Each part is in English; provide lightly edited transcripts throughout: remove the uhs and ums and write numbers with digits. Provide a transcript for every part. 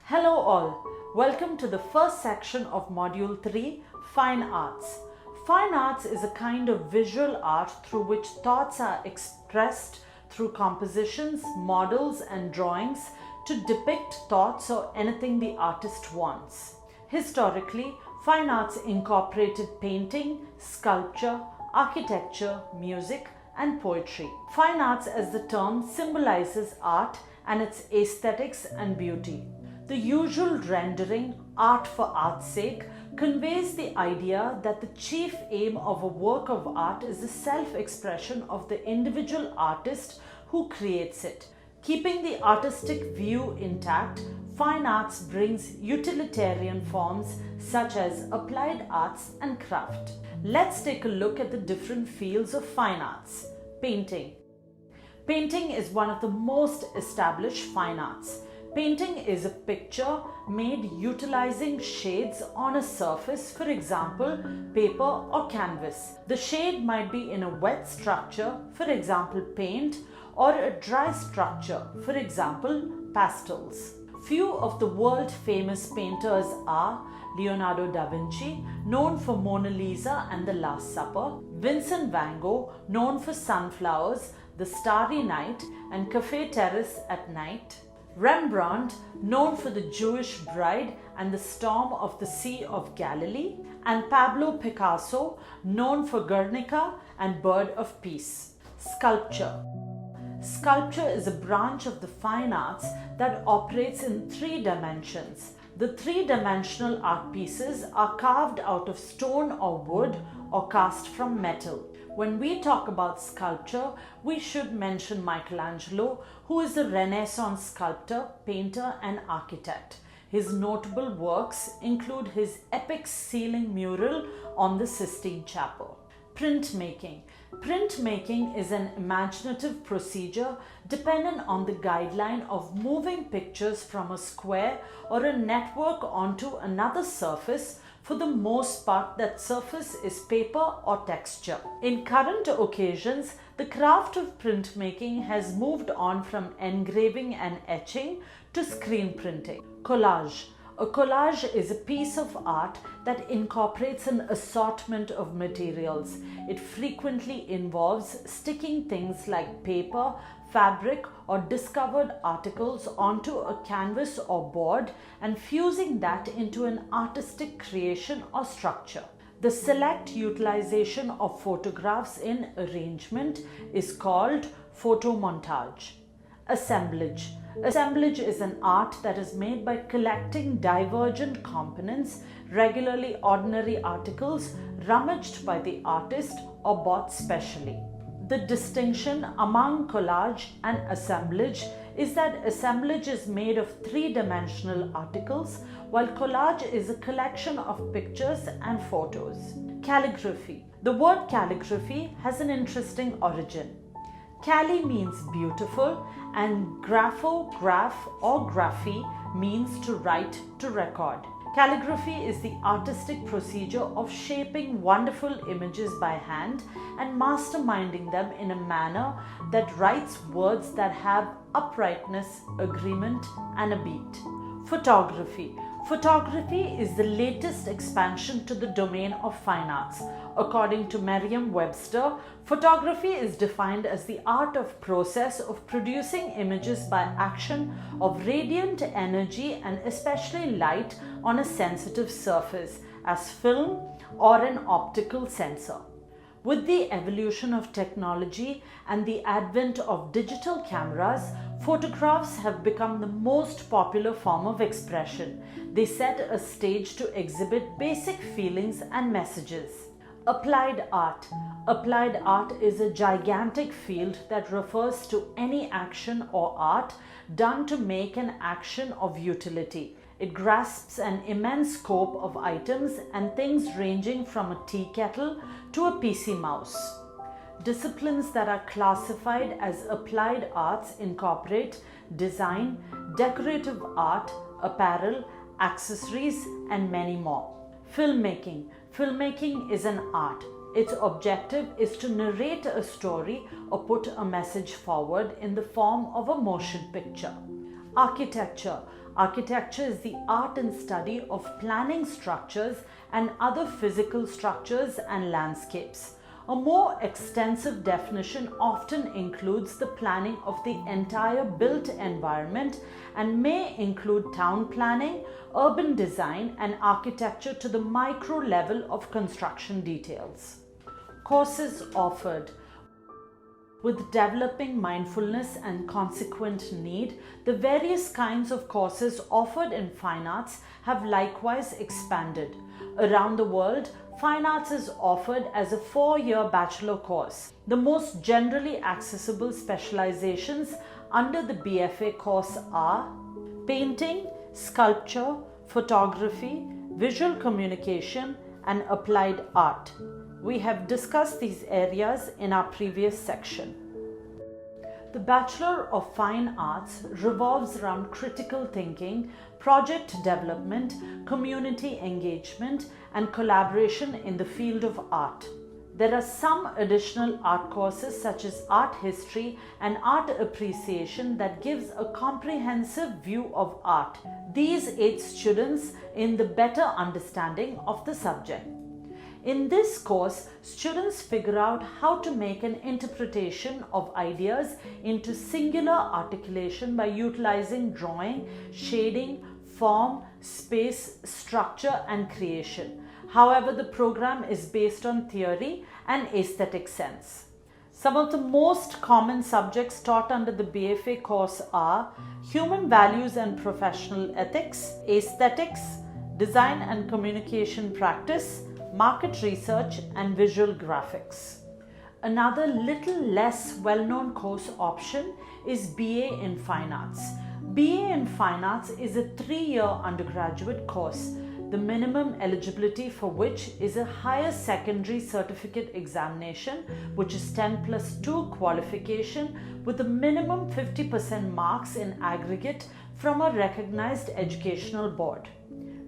Hello all, welcome to the first section of Module 3, Fine Arts. Fine arts is a kind of visual art through which thoughts are expressed through compositions, models and drawings to depict thoughts or anything the artist wants. Historically, fine arts incorporated painting, sculpture, architecture, music and poetry. Fine arts as the term symbolizes art and its aesthetics and beauty. The usual rendering, art for art's sake, conveys the idea that the chief aim of a work of art is the self-expression of the individual artist who creates it. Keeping the artistic view intact, fine arts brings utilitarian forms such as applied arts and craft. Let's take a look at the different fields of fine arts. Painting. Painting is one of the most established fine arts. Painting is a picture made utilizing shades on a surface, for example, paper or canvas. The shade might be in a wet structure, for example, paint, or a dry structure, for example, pastels. Few of the world-famous painters are Leonardo da Vinci, known for Mona Lisa and The Last Supper, Vincent van Gogh, known for Sunflowers, The Starry Night, and Café Terrace at Night, Rembrandt, known for The Jewish Bride and The Storm of the Sea of Galilee, and Pablo Picasso, known for Guernica and Bird of Peace. Sculpture. Sculpture is a branch of the fine arts that operates in 3 dimensions. The 3-dimensional art pieces are carved out of stone or wood or cast from metal. When we talk about sculpture, we should mention Michelangelo, who is a Renaissance sculptor, painter and architect. His notable works include his epic ceiling mural on the Sistine Chapel. Printmaking. Printmaking is an imaginative procedure dependent on the guideline of moving pictures from a square or a network onto another surface. For the most part, that surface is paper or texture. In current occasions, the craft of printmaking has moved on from engraving and etching to screen printing. Collage. A collage is a piece of art that incorporates an assortment of materials. It frequently involves sticking things like paper, fabric or discovered articles onto a canvas or board and fusing that into an artistic creation or structure. The select utilization of photographs in arrangement is called photomontage. Assemblage. Assemblage is an art that is made by collecting divergent components, regularly ordinary articles, rummaged by the artist or bought specially. The distinction among collage and assemblage is that assemblage is made of 3-dimensional articles, while collage is a collection of pictures and photos. Calligraphy. The word calligraphy has an interesting origin. Calli means beautiful and grapho, graph or graphy means to write, to record. Calligraphy is the artistic procedure of shaping wonderful images by hand and masterminding them in a manner that writes words that have uprightness, agreement and a beat. Photography. Photography is the latest expansion to the domain of fine arts. According to Merriam-Webster, photography is defined as the art of process of producing images by action of radiant energy and especially light on a sensitive surface, as film or an optical sensor. With the evolution of technology and the advent of digital cameras, photographs have become the most popular form of expression. They set a stage to exhibit basic feelings and messages. Applied art. Applied art is a gigantic field that refers to any action or art done to make an action of utility. It grasps an immense scope of items and things ranging from a tea kettle to a PC mouse. Disciplines that are classified as applied arts incorporate design, decorative art, apparel, accessories, and many more. Filmmaking. Filmmaking is an art. Its objective is to narrate a story or put a message forward in the form of a motion picture. Architecture. Architecture is the art and study of planning structures and other physical structures and landscapes. A more extensive definition often includes the planning of the entire built environment and may include town planning, urban design, and architecture to the micro level of construction details. Courses offered. With developing mindfulness and consequent need, the various kinds of courses offered in fine arts have likewise expanded. Around the world, fine arts is offered as a 4-year bachelor course. The most generally accessible specializations under the BFA course are painting, sculpture, photography, visual communication, and applied art. We have discussed these areas in our previous section. The Bachelor of Fine Arts revolves around critical thinking, project development, community engagement, and collaboration in the field of art. There are some additional art courses such as art history and art appreciation that gives a comprehensive view of art. These aid students in the better understanding of the subject. In this course, students figure out how to make an interpretation of ideas into singular articulation by utilizing drawing, shading, form, space, structure, and creation. However, the program is based on theory and aesthetic sense. Some of the most common subjects taught under the BFA course are human values and professional ethics, aesthetics, design and communication practice, market research, and visual graphics. Another little less well-known course option is BA in Fine Arts. BA in Fine Arts is a 3-year undergraduate course, the minimum eligibility for which is a higher secondary certificate examination, which is 10+2 qualification with a minimum 50% marks in aggregate from a recognized educational board.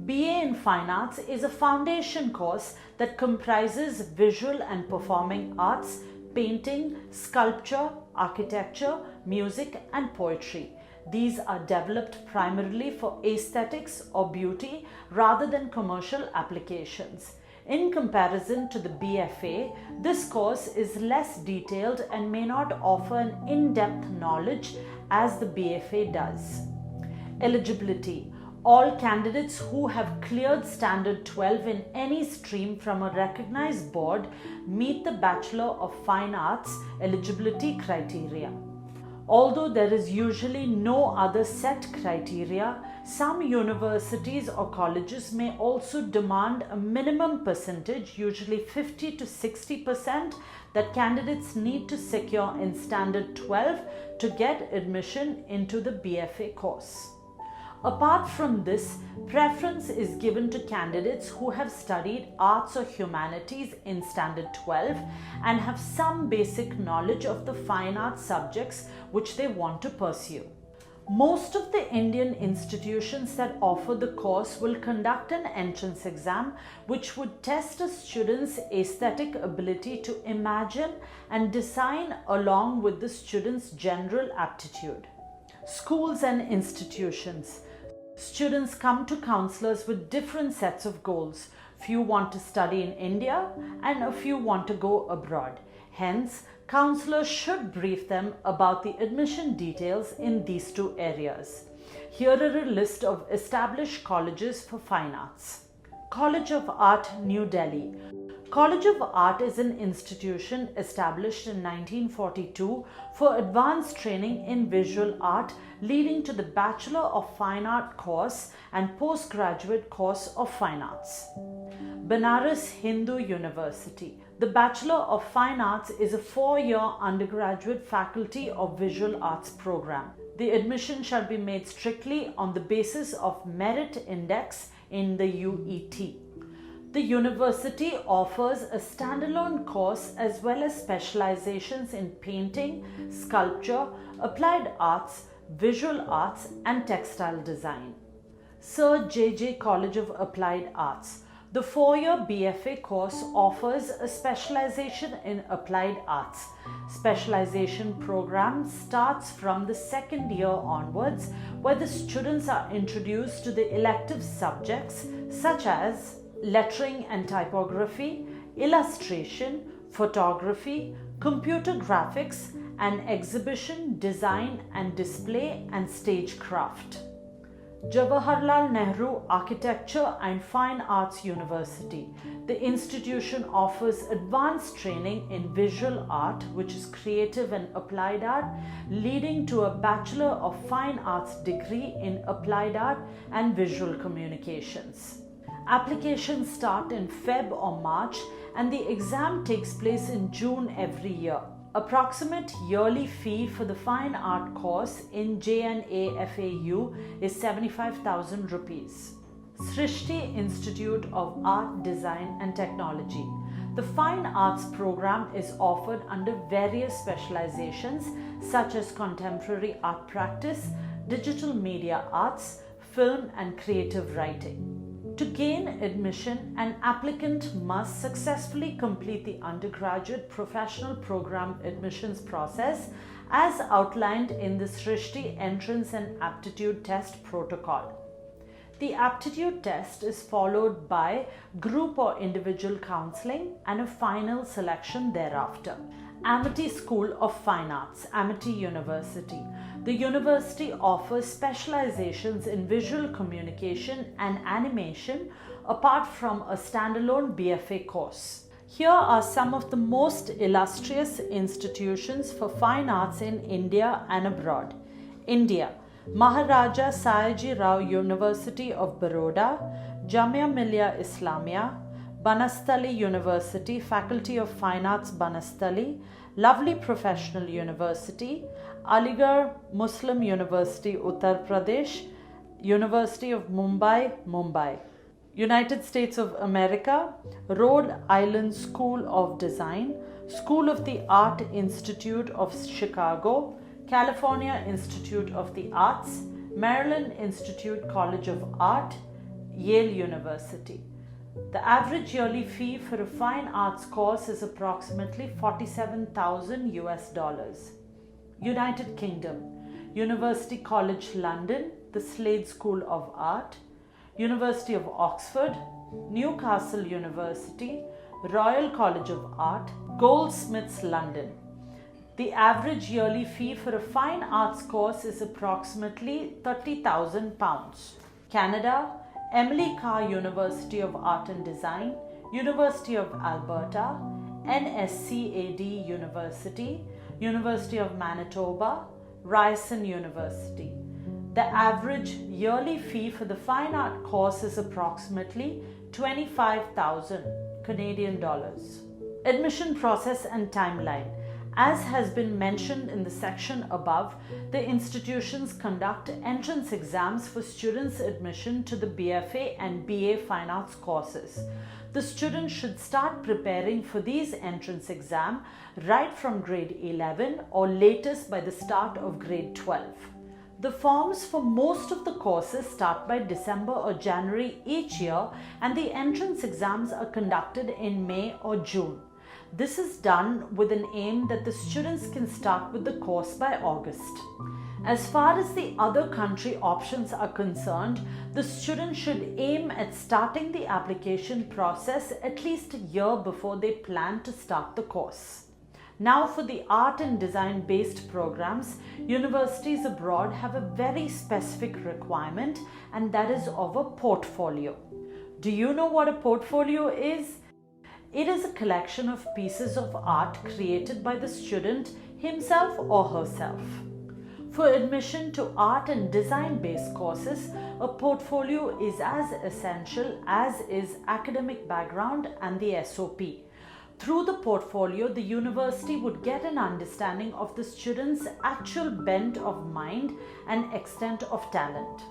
BA in Fine Arts is a foundation course that comprises visual and performing arts, painting, sculpture, architecture, music, and poetry. These are developed primarily for aesthetics or beauty rather than commercial applications. In comparison to the BFA, this course is less detailed and may not offer an in-depth knowledge as the BFA does. Eligibility. All candidates who have cleared Standard 12 in any stream from a recognized board meet the Bachelor of Fine Arts eligibility criteria. Although there is usually no other set criteria, some universities or colleges may also demand a minimum percentage, usually 50 to 60%, that candidates need to secure in Standard 12 to get admission into the BFA course. Apart from this, preference is given to candidates who have studied arts or humanities in Standard 12 and have some basic knowledge of the fine arts subjects which they want to pursue. Most of the Indian institutions that offer the course will conduct an entrance exam which would test a student's aesthetic ability to imagine and design along with the student's general aptitude. Schools and institutions. Students come to counselors with different sets of goals. Few want to study in India and a few want to go abroad. Hence, counselors should brief them about the admission details in these two areas. Here are a list of established colleges for fine arts. College of Art, New Delhi. College of Art is an institution established in 1942 for advanced training in visual art, leading to the Bachelor of Fine Art course and postgraduate course of Fine Arts. Banaras Hindu University. The Bachelor of Fine Arts is a 4-year undergraduate Faculty of Visual Arts program. The admission shall be made strictly on the basis of merit index in the UET. The university offers a standalone course as well as specializations in painting, sculpture, applied arts, visual arts, and textile design. Sir J.J. College of Applied Arts. The four-year BFA course offers a specialization in applied arts. Specialization program starts from the second year onwards, where the students are introduced to the elective subjects such as lettering and typography, illustration, photography, computer graphics, and exhibition, design and display, and stagecraft. Jawaharlal Nehru Architecture and Fine Arts University. The institution offers advanced training in visual art, which is creative and applied art, leading to a Bachelor of Fine Arts degree in Applied Art and Visual Communications. Applications start in Feb or March, and the exam takes place in June every year. Approximate yearly fee for the fine art course in JNA FAU is 75,000 rupees. Srishti Institute of Art, Design and Technology. The Fine Arts program is offered under various specializations such as contemporary art practice, digital media arts, film and creative writing. To gain admission, an applicant must successfully complete the undergraduate professional program admissions process as outlined in the Srishti Entrance and Aptitude Test Protocol. The aptitude test is followed by group or individual counseling and a final selection thereafter. Amity School of Fine Arts, Amity University. The university offers specializations in visual communication and animation apart from a standalone BFA course. Here are some of the most illustrious institutions for fine arts in India and abroad. India, Maharaja Sayaji Rao University of Baroda, Jamia Millia Islamia, Banastali University, Faculty of Fine Arts Banastali, Lovely Professional University, Aligarh Muslim University, Uttar Pradesh, University of Mumbai, Mumbai. United States of America, Rhode Island School of Design, School of the Art Institute of Chicago, California Institute of the Arts, Maryland Institute College of Art, Yale University. The average yearly fee for a fine arts course is approximately $47,000 US. United Kingdom, University College London, the Slade School of Art, University of Oxford, Newcastle University, Royal College of Art, Goldsmiths London. The average yearly fee for a fine arts course is approximately £30,000. Canada, Emily Carr University of Art and Design, University of Alberta, NSCAD University, University of Manitoba, Ryerson University. The average yearly fee for the fine art course is approximately 25,000 Canadian dollars. Admission process and timeline. As has been mentioned in the section above, the institutions conduct entrance exams for students' admission to the BFA and BA Fine Arts courses. The students should start preparing for these entrance exams right from grade 11 or latest by the start of grade 12. The forms for most of the courses start by December or January each year, and the entrance exams are conducted in May or June. This is done with an aim that the students can start with the course by August. As far as the other country options are concerned, the students should aim at starting the application process at least a year before they plan to start the course. Now for the art and design based programs, universities abroad have a very specific requirement, and that is of a portfolio. Do you know what a portfolio is? It is a collection of pieces of art created by the student himself or herself. For admission to art and design-based courses, a portfolio is as essential as is academic background and the SOP. Through the portfolio, the university would get an understanding of the student's actual bent of mind and extent of talent.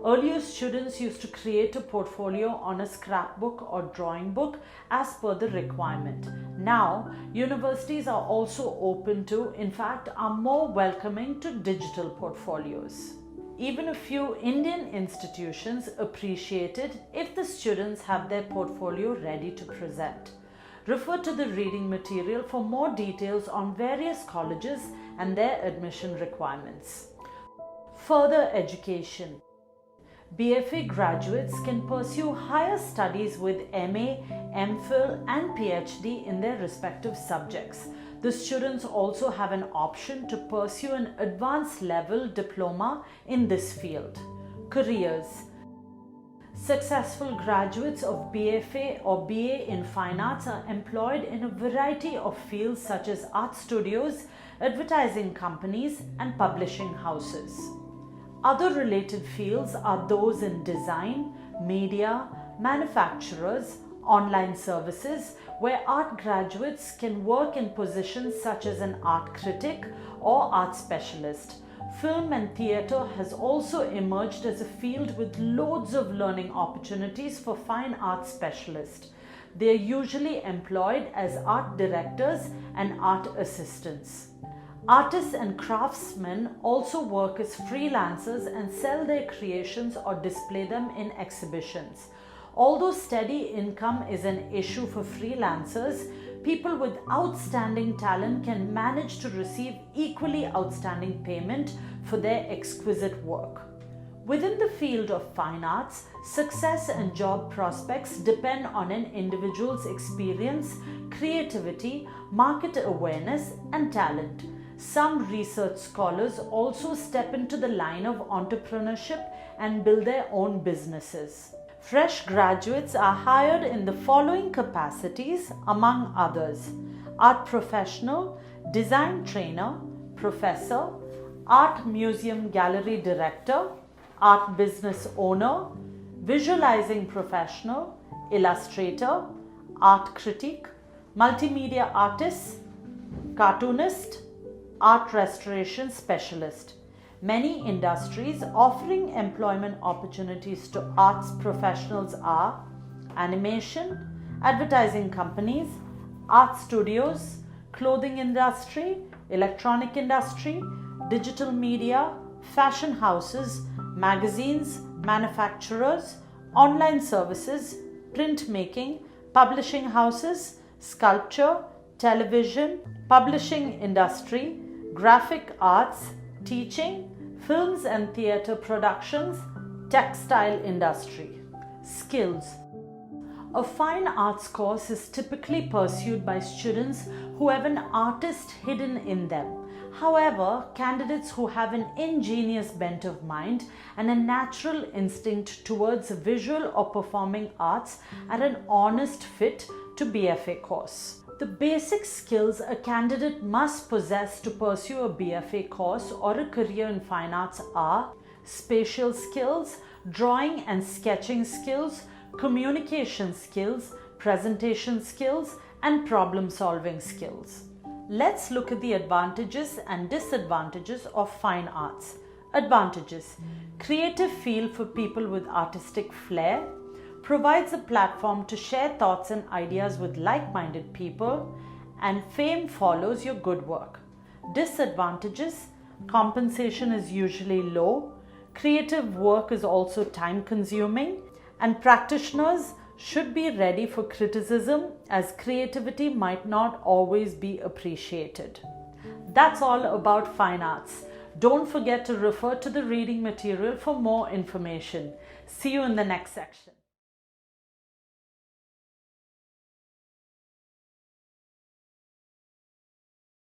Earlier, students used to create a portfolio on a scrapbook or drawing book as per the requirement. Now, universities are also open to, in fact, are more welcoming to digital portfolios. even a few Indian institutions appreciate it if the students have their portfolio ready to present. Refer to the reading material for more details on various colleges and their admission requirements. Further education. BFA graduates can pursue higher studies with MA, MPhil and PhD in their respective subjects. The students also have an option to pursue an advanced level diploma in this field. Careers. Successful graduates of BFA or BA in Fine Arts are employed in a variety of fields such as art studios, advertising companies and publishing houses. Other related fields are those in design, media, manufacturers, online services, where art graduates can work in positions such as an art critic or art specialist. Film and theatre has also emerged as a field with loads of learning opportunities for fine arts specialists. They are usually employed as art directors and art assistants. Artists and craftsmen also work as freelancers and sell their creations or display them in exhibitions. Although steady income is an issue for freelancers, people with outstanding talent can manage to receive equally outstanding payment for their exquisite work. Within the field of fine arts, success and job prospects depend on an individual's experience, creativity, market awareness, and talent. Some research scholars also step into the line of entrepreneurship and build their own businesses. Fresh graduates are hired in the following capacities, among others: art professional, design trainer, professor, art museum gallery director, art business owner, visualizing professional, illustrator, art critic, multimedia artist, cartoonist, art restoration specialist. Many industries offering employment opportunities to arts professionals are animation, advertising companies, art studios, clothing industry, electronic industry, digital media, fashion houses, magazines, manufacturers, online services, printmaking, publishing houses, sculpture, television, publishing industry, graphic arts, teaching, films and theatre productions, textile industry. Skills. A fine arts course is typically pursued by students who have an artist hidden in them. However, candidates who have an ingenious bent of mind and a natural instinct towards visual or performing arts are an honest fit to BFA course. The basic skills a candidate must possess to pursue a BFA course or a career in fine arts are spatial skills, drawing and sketching skills, communication skills, presentation skills, and problem-solving skills. Let's look at the advantages and disadvantages of fine arts. Advantages: creative field for people with artistic flair, provides a platform to share thoughts and ideas with like-minded people, and fame follows your good work. Disadvantages: compensation is usually low, creative work is also time-consuming, and practitioners should be ready for criticism as creativity might not always be appreciated. That's all about fine arts. Don't forget to refer to the reading material for more information. See you in the next section.